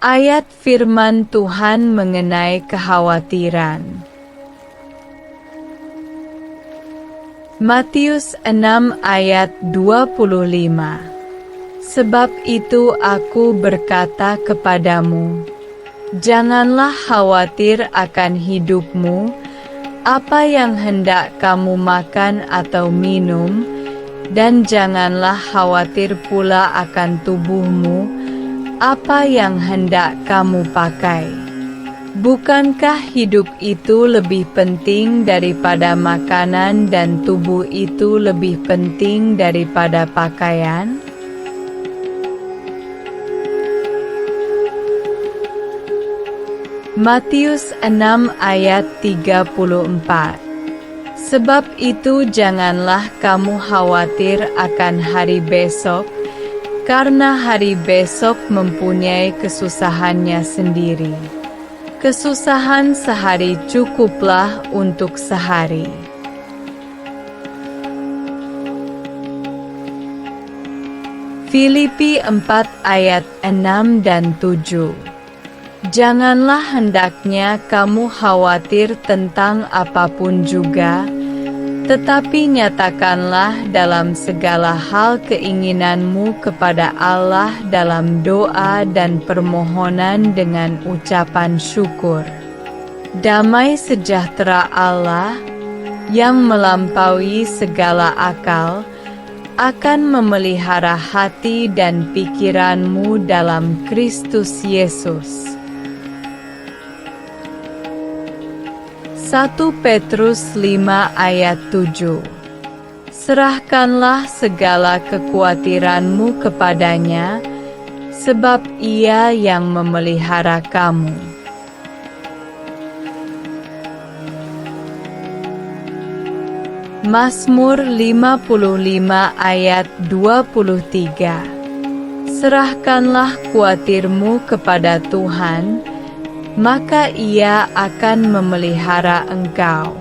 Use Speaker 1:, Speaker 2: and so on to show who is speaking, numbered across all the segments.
Speaker 1: Ayat firman Tuhan mengenai kekhawatiran. Matius 6 ayat 25. Sebab itu aku berkata kepadamu, janganlah khawatir akan hidupmu, apa yang hendak kamu makan atau minum, dan janganlah khawatir pula akan tubuhmu, apa yang hendak kamu pakai. Bukankah hidup itu lebih penting daripada makanan dan tubuh itu lebih penting daripada pakaian? Matius 6 ayat 34. Sebab itu janganlah kamu khawatir akan hari besok, karena hari besok mempunyai kesusahannya sendiri. Kesusahan sehari cukuplah untuk sehari. Filipi 4 ayat 6 dan 7. Janganlah hendaknya kamu khawatir tentang apapun juga, tetapi nyatakanlah dalam segala hal keinginanmu kepada Allah dalam doa dan permohonan dengan ucapan syukur. Damai sejahtera Allah, yang melampaui segala akal, akan memelihara hati dan pikiranmu dalam Kristus Yesus. 1 Petrus 5 ayat 7. Serahkanlah segala kekhawatiranmu kepadanya, sebab Ia yang memelihara kamu. Mazmur 55 ayat 23. Serahkanlah khawatirmu kepada Tuhan, maka Ia akan memelihara engkau.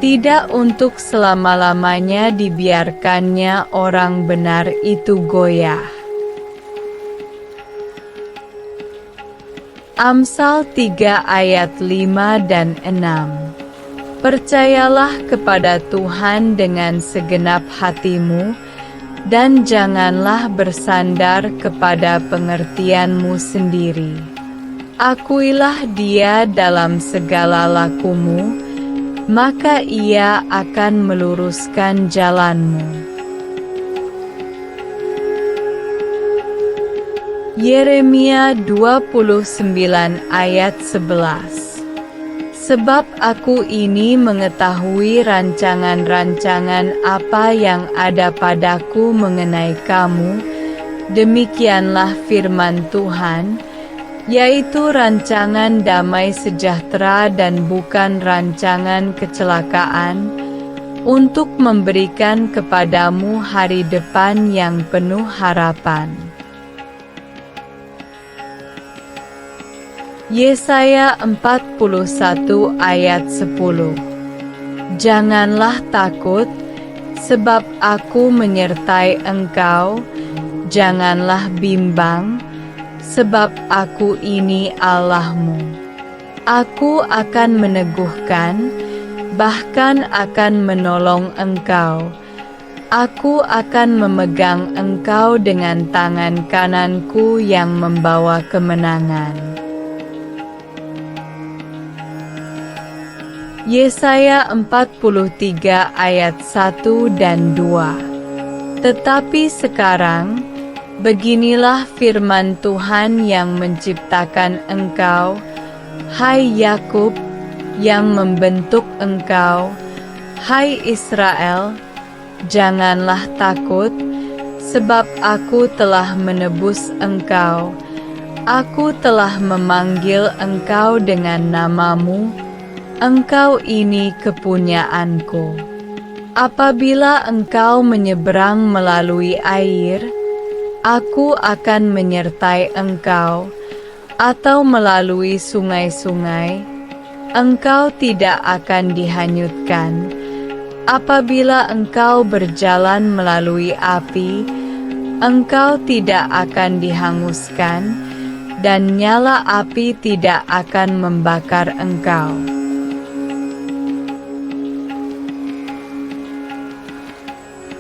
Speaker 1: Tidak untuk selama-lamanya dibiarkannya orang benar itu goyah. Amsal 3 ayat 5 dan 6. Percayalah kepada Tuhan dengan segenap hatimu, dan janganlah bersandar kepada pengertianmu sendiri. Akuilah Dia dalam segala lakumu, maka Ia akan meluruskan jalanmu. Yeremia 29 ayat 11. Sebab aku ini mengetahui rancangan-rancangan apa yang ada padaku mengenai kamu, demikianlah firman Tuhan, yaitu rancangan damai sejahtera dan bukan rancangan kecelakaan, untuk memberikan kepadamu hari depan yang penuh harapan. Yesaya 41 ayat 10. Janganlah takut, sebab aku menyertai engkau, janganlah bimbang, sebab aku ini Allahmu. Aku akan meneguhkan, bahkan akan menolong engkau. Aku akan memegang engkau dengan tangan kananku yang membawa kemenangan. Yesaya 43 ayat 1 dan 2. Tetapi sekarang, beginilah firman Tuhan yang menciptakan engkau, hai Yakub, yang membentuk engkau, hai Israel, janganlah takut, sebab aku telah menebus engkau, aku telah memanggil engkau dengan namamu, engkau ini kepunyaanku. Apabila engkau menyeberang melalui air, aku akan menyertai engkau, atau melalui sungai-sungai, engkau tidak akan dihanyutkan. Apabila engkau berjalan melalui api, engkau tidak akan dihanguskan, dan nyala api tidak akan membakar engkau.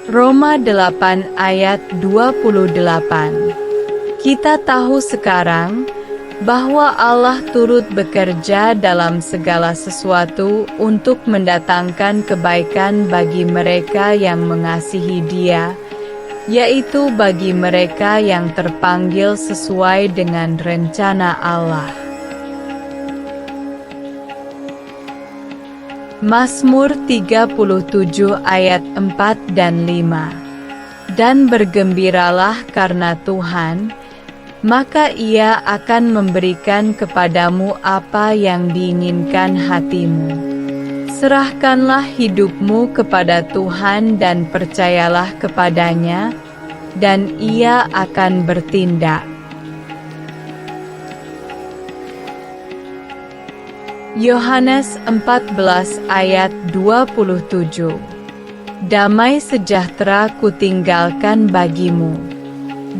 Speaker 1: Roma 8 ayat 28. Kita tahu sekarang bahwa Allah turut bekerja dalam segala sesuatu untuk mendatangkan kebaikan bagi mereka yang mengasihi Dia, yaitu bagi mereka yang terpanggil sesuai dengan rencana Allah. Mazmur 37 ayat 4 dan 5. Dan bergembiralah karena Tuhan, maka Ia akan memberikan kepadamu apa yang diinginkan hatimu. Serahkanlah hidupmu kepada Tuhan dan percayalah kepadanya, dan Ia akan bertindak. Yohanes 14 ayat 27. Damai sejahtera kutinggalkan bagimu.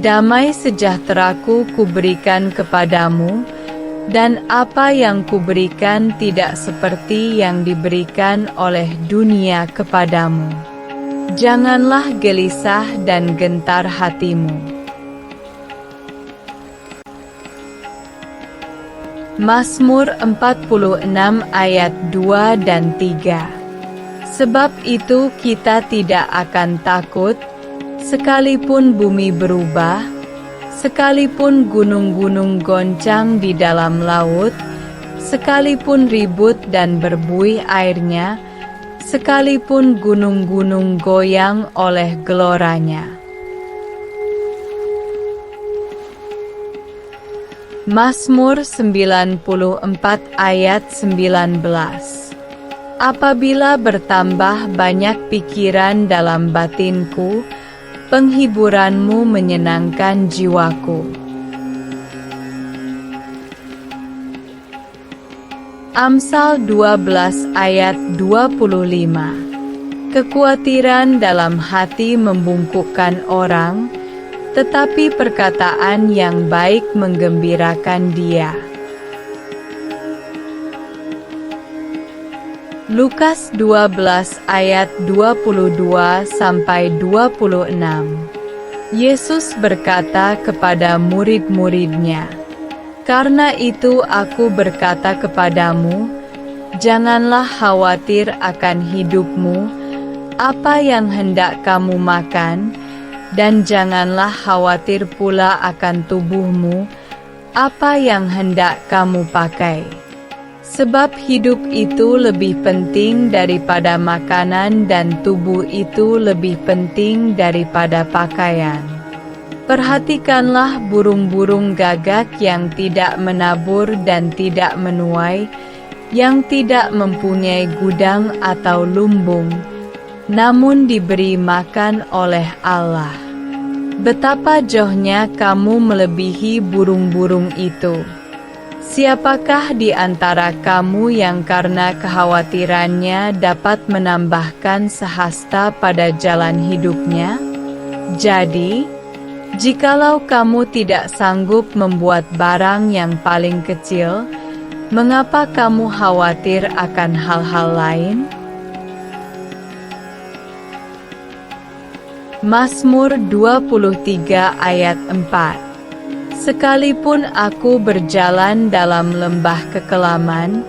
Speaker 1: Damai sejahteraku kuberikan kepadamu, dan apa yang kuberikan tidak seperti yang diberikan oleh dunia kepadamu. Janganlah gelisah dan gentar hatimu. Mazmur 46 ayat 2 dan 3. Sebab itu kita tidak akan takut, sekalipun bumi berubah, sekalipun gunung-gunung goncang di dalam laut, sekalipun ribut dan berbuih airnya, sekalipun gunung-gunung goyang oleh geloranya. Mazmur 94 ayat 19. Apabila bertambah banyak pikiran dalam batinku, penghiburanmu menyenangkan jiwaku. Amsal 12 ayat 25. Kekhawatiran dalam hati membungkukkan orang, tetapi perkataan yang baik menggembirakan dia. Lukas 12 ayat 22-26. Yesus berkata kepada murid-muridnya, "Karena itu aku berkata kepadamu, janganlah khawatir akan hidupmu, apa yang hendak kamu makan, dan janganlah khawatir pula akan tubuhmu, apa yang hendak kamu pakai. Sebab hidup itu lebih penting daripada makanan dan tubuh itu lebih penting daripada pakaian. Perhatikanlah burung-burung gagak yang tidak menabur dan tidak menuai, yang tidak mempunyai gudang atau lumbung, namun diberi makan oleh Allah. Betapa jauhnya kamu melebihi burung-burung itu. Siapakah di antara kamu yang karena kekhawatirannya dapat menambahkan sehasta pada jalan hidupnya? Jadi, jikalau kamu tidak sanggup membuat barang yang paling kecil, mengapa kamu khawatir akan hal-hal lain?" Mazmur 23 ayat 4. Sekalipun aku berjalan dalam lembah kekelaman,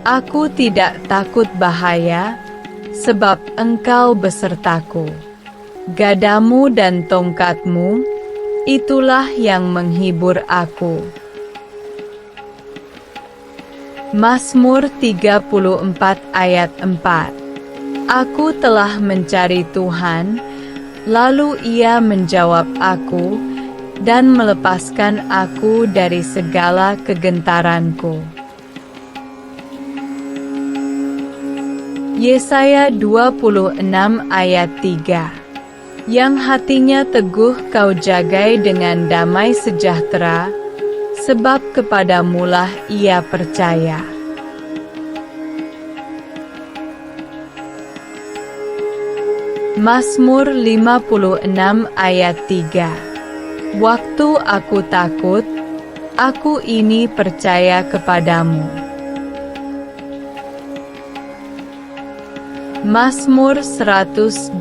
Speaker 1: aku tidak takut bahaya, sebab Engkau besertaku. Gadamu dan tongkatmu, itulah yang menghibur aku. Mazmur 34 ayat 4. Aku telah mencari Tuhan, lalu Ia menjawab aku, dan melepaskan aku dari segala kegentaranku. Yesaya 26 ayat 3. Yang hatinya teguh kau jagai dengan damai sejahtera, sebab kepadamulah ia percaya. Mazmur 56 ayat 3. Waktu aku takut, Aku ini percaya kepadamu. Mazmur 112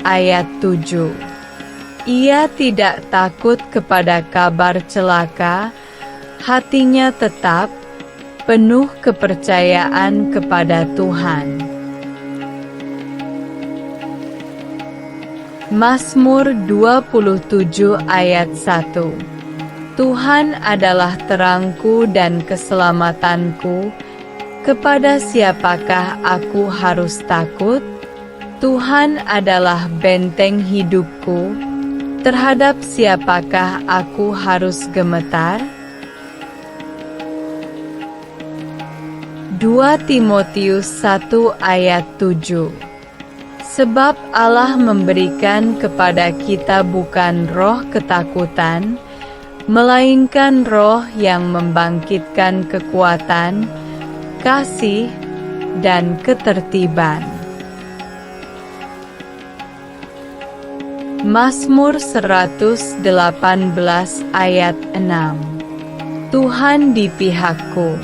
Speaker 1: ayat 7. Ia tidak takut kepada kabar celaka, hatinya tetap penuh kepercayaan kepada Tuhan. Mazmur 27 ayat 1. Tuhan adalah terangku dan keselamatanku, kepada siapakah aku harus takut? Tuhan adalah benteng hidupku, terhadap siapakah aku harus gemetar? 2 Timotius 1 ayat 7. Sebab Allah memberikan kepada kita bukan roh ketakutan, melainkan roh yang membangkitkan kekuatan, kasih, dan ketertiban. Mazmur 118 ayat 6. Tuhan di pihakku,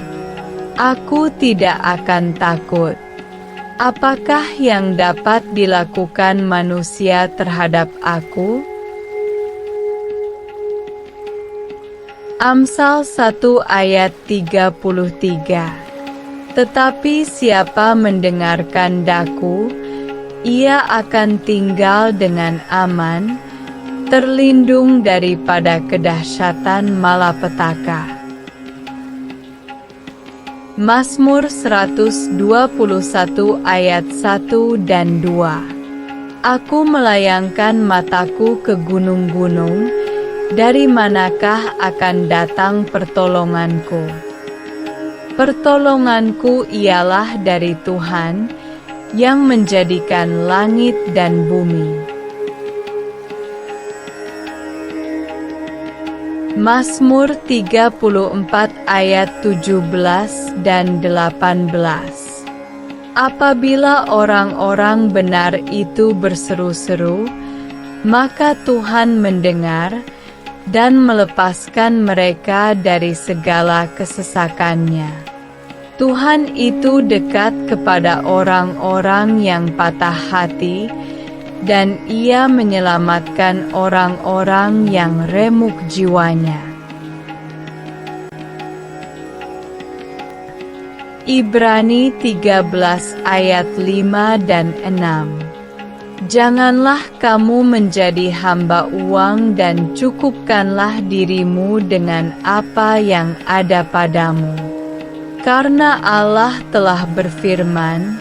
Speaker 1: aku tidak akan takut. Apakah yang dapat dilakukan manusia terhadap aku? Amsal 1 ayat 33. Tetapi siapa mendengarkan daku, ia akan tinggal dengan aman, terlindung daripada kedahsyatan malapetaka. Mazmur 121 ayat 1 dan 2. Aku melayangkan mataku ke gunung-gunung, dari manakah akan datang pertolonganku? Pertolonganku ialah dari Tuhan, yang menjadikan langit dan bumi. Mazmur 34 ayat 17 dan 18. Apabila orang-orang benar itu berseru-seru, maka Tuhan mendengar dan melepaskan mereka dari segala kesesakannya. Tuhan itu dekat kepada orang-orang yang patah hati, dan Ia menyelamatkan orang-orang yang remuk jiwanya. Ibrani 13 ayat 5 dan 6. Janganlah kamu menjadi hamba uang dan cukupkanlah dirimu dengan apa yang ada padamu. Karena Allah telah berfirman,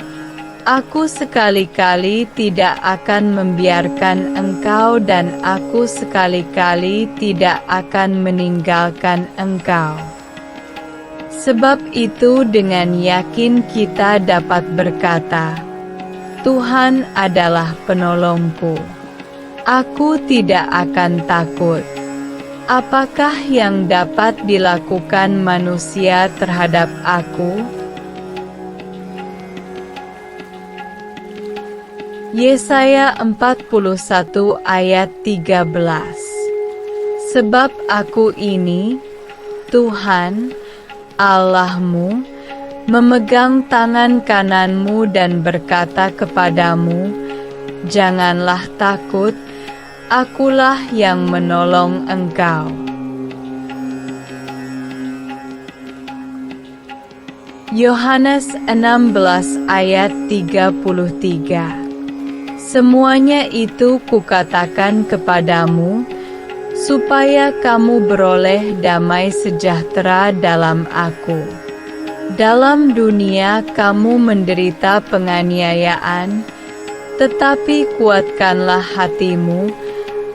Speaker 1: Aku sekali-kali tidak akan membiarkan engkau dan aku sekali-kali tidak akan meninggalkan engkau. Sebab itu dengan yakin kita dapat berkata, Tuhan adalah penolongku. Aku tidak akan takut. Apakah yang dapat dilakukan manusia terhadap aku? Yesaya 41 ayat 13. Sebab aku ini, Tuhan, Allahmu, memegang tangan kananmu dan berkata kepadamu, janganlah takut, akulah yang menolong engkau. Yohanes 16 ayat 33. Semuanya itu kukatakan kepadamu, supaya kamu beroleh damai sejahtera dalam aku. Dalam dunia kamu menderita penganiayaan, tetapi kuatkanlah hatimu,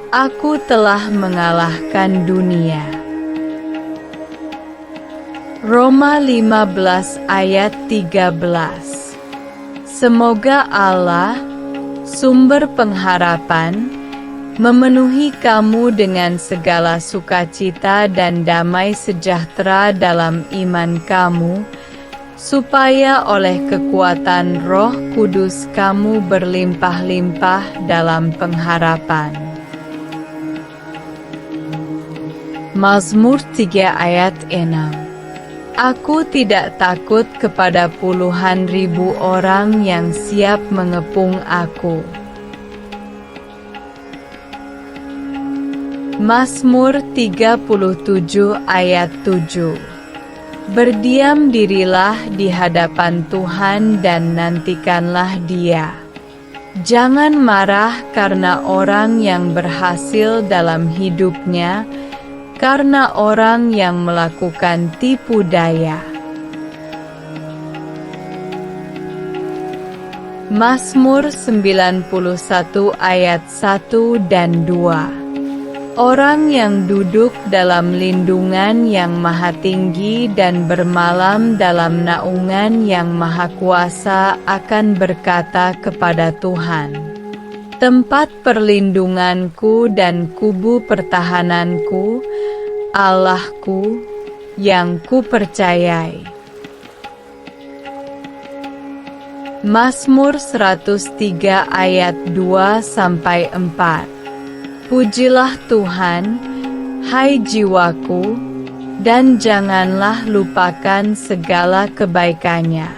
Speaker 1: aku telah mengalahkan dunia. Roma 15 ayat 13. Semoga Allah, sumber pengharapan, memenuhi kamu dengan segala sukacita dan damai sejahtera dalam iman kamu, supaya oleh kekuatan Roh Kudus kamu berlimpah-limpah dalam pengharapan. Mazmur 3 ayat 6. Aku tidak takut kepada puluhan ribu orang yang siap mengepung aku. Mazmur 37 ayat 7. Berdiam dirilah di hadapan Tuhan dan nantikanlah Dia. Jangan marah karena orang yang berhasil dalam hidupnya, karena orang yang melakukan tipu daya. Mazmur 91 ayat 1 dan 2. Orang yang duduk dalam lindungan yang maha tinggi dan bermalam dalam naungan yang maha kuasa akan berkata kepada Tuhan, tempat perlindunganku dan kubu pertahananku, Allahku, yang kupercayai. Mazmur 103 ayat 2-4. Pujilah Tuhan, hai jiwaku, dan janganlah lupakan segala kebaikannya.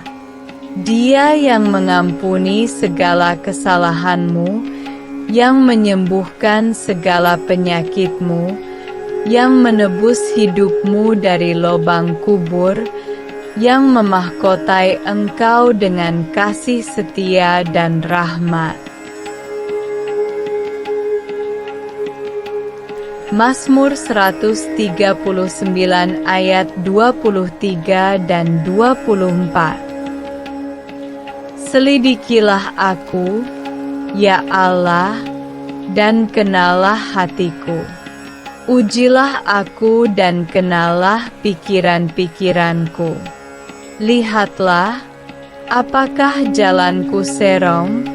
Speaker 1: Dia yang mengampuni segala kesalahanmu, yang menyembuhkan segala penyakitmu, yang menebus hidupmu dari lubang kubur, yang memahkotai engkau dengan kasih setia dan rahmat. Mazmur 139 ayat 23 dan 24. Selidikilah aku, ya Allah, dan kenalah hatiku. Ujilah aku dan kenalah pikiran-pikiranku. Lihatlah, apakah jalanku serong,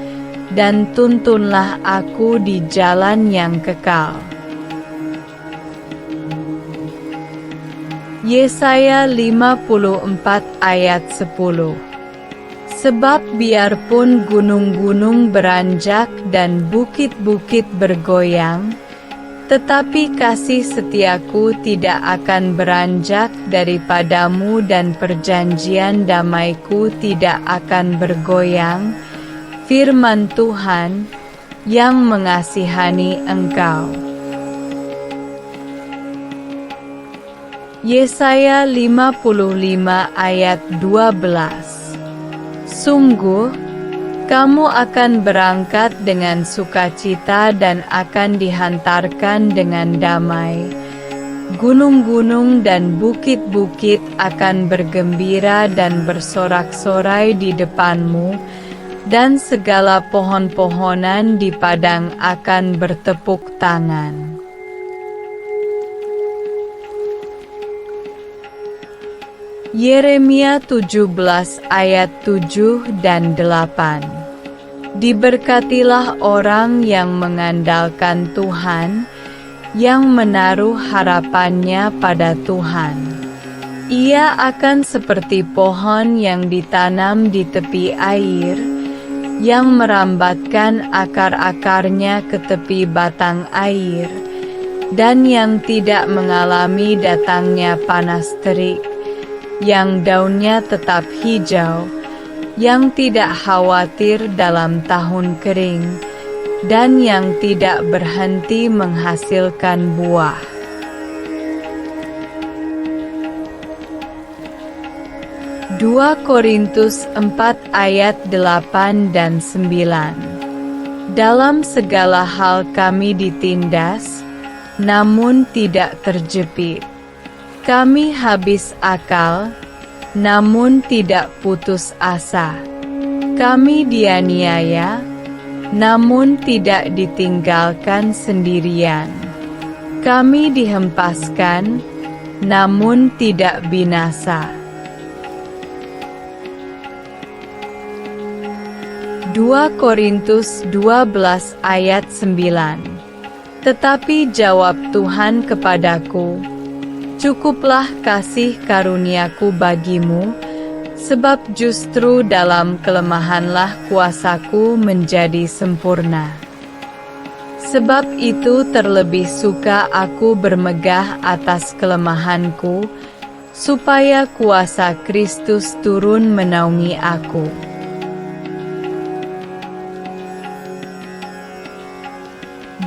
Speaker 1: dan tuntunlah aku di jalan yang kekal. Yesaya 54 ayat 10. Sebab biarpun gunung-gunung beranjak dan bukit-bukit bergoyang, tetapi kasih setiaku tidak akan beranjak daripadamu dan perjanjian damaiku tidak akan bergoyang, firman Tuhan, yang mengasihani engkau. Yesaya 55 ayat 12. Sungguh, kamu akan berangkat dengan sukacita dan akan dihantarkan dengan damai. Gunung-gunung dan bukit-bukit akan bergembira dan bersorak-sorai di depanmu, dan segala pohon-pohonan di padang akan bertepuk tangan. Yeremia 17 ayat 7 dan 8. Diberkatilah orang yang mengandalkan Tuhan, yang menaruh harapannya pada Tuhan. Ia akan seperti pohon yang ditanam di tepi air, yang merambatkan akar-akarnya ke tepi batang air, dan yang tidak mengalami datangnya panas terik, yang daunnya tetap hijau, yang tidak khawatir dalam tahun kering, dan yang tidak berhenti menghasilkan buah. Dua Korintus 4 ayat 8 dan 9. Dalam segala hal kami ditindas, namun tidak terjepit. Kami habis akal, namun tidak putus asa. Kami dianiaya, namun tidak ditinggalkan sendirian. Kami dihempaskan, namun tidak binasa. 2 Korintus 12 ayat 9. Tetapi jawab Tuhan kepadaku, cukuplah kasih karuniaku bagimu, sebab justru dalam kelemahanlah kuasaku menjadi sempurna. Sebab itu terlebih suka aku bermegah atas kelemahanku, supaya kuasa Kristus turun menaungi aku.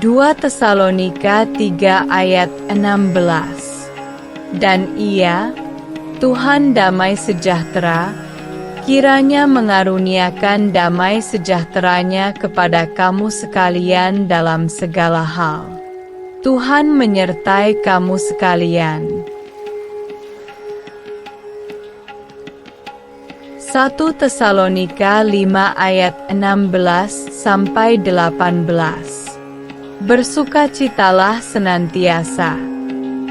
Speaker 1: Dua Tesalonika 3 ayat 16. Dan Ia, Tuhan damai sejahtera, kiranya mengaruniakan damai sejahteranya kepada kamu sekalian dalam segala hal. Tuhan menyertai kamu sekalian. 1 Tesalonika 5 ayat 16-18. Bersukacitalah senantiasa,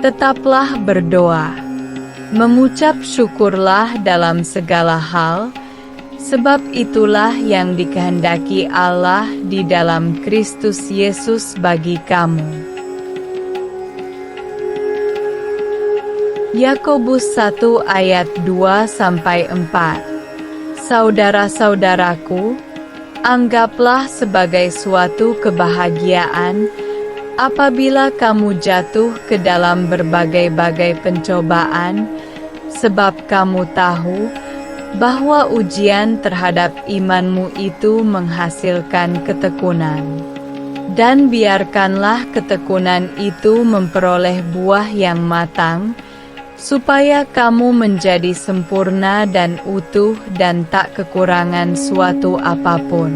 Speaker 1: tetaplah berdoa, mengucap syukurlah dalam segala hal, sebab itulah yang dikehendaki Allah di dalam Kristus Yesus bagi kamu. Yakobus 1 ayat 2-4. Saudara-saudaraku, anggaplah sebagai suatu kebahagiaan apabila kamu jatuh ke dalam berbagai-bagai pencobaan, sebab kamu tahu bahwa ujian terhadap imanmu itu menghasilkan ketekunan. Dan biarkanlah ketekunan itu memperoleh buah yang matang, supaya kamu menjadi sempurna dan utuh dan tak kekurangan suatu apapun.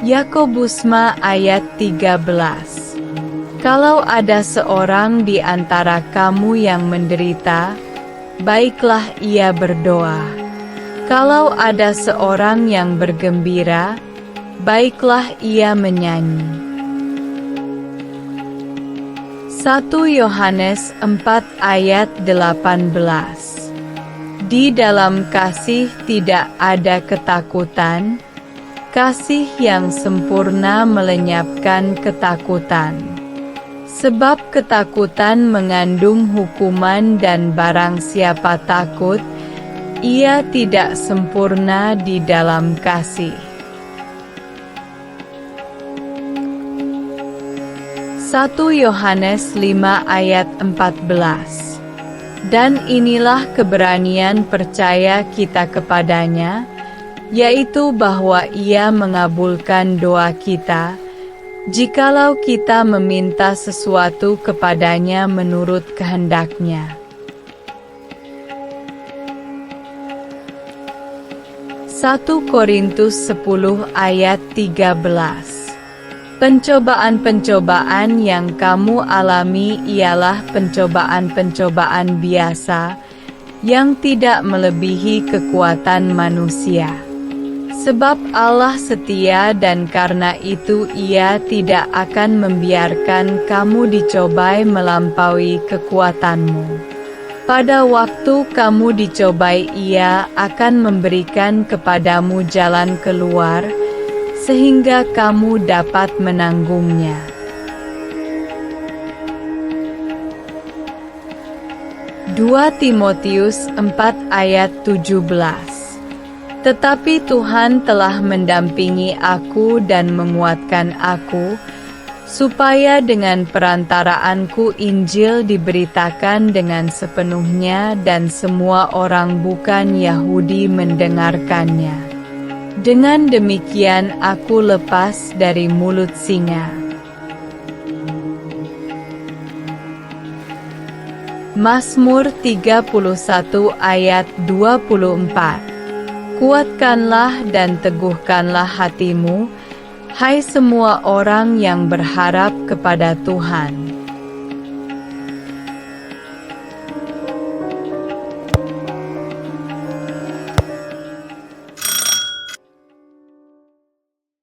Speaker 1: Yakobus 5 ayat 13. Kalau ada seorang di antara kamu yang menderita, baiklah ia berdoa. Kalau ada seorang yang bergembira, baiklah ia menyanyi. 1 Yohanes 4 ayat 18. Di dalam kasih tidak ada ketakutan, kasih yang sempurna melenyapkan ketakutan. Sebab ketakutan mengandung hukuman dan barang siapa takut, ia tidak sempurna di dalam kasih. 1 Yohanes 5 ayat 14. Dan inilah keberanian percaya kita kepadanya, yaitu bahwa Ia mengabulkan doa kita, jikalau kita meminta sesuatu kepadanya menurut kehendak-Nya. 1 Korintus 10 ayat 13. Pencobaan-pencobaan yang kamu alami ialah pencobaan-pencobaan biasa, yang tidak melebihi kekuatan manusia. Sebab Allah setia dan karena itu Ia tidak akan membiarkan kamu dicobai melampaui kekuatanmu. Pada waktu kamu dicobai Ia akan memberikan kepadamu jalan keluar, sehingga kamu dapat menanggungnya. Dua Timotius 4 ayat 17. Tetapi Tuhan telah mendampingi aku dan menguatkan aku, supaya dengan perantaraanku Injil diberitakan dengan sepenuhnya dan semua orang bukan Yahudi mendengarkannya. Dengan demikian aku lepas dari mulut singa. Mazmur 31 ayat 24. Kuatkanlah dan teguhkanlah hatimu, hai semua orang yang berharap kepada Tuhan.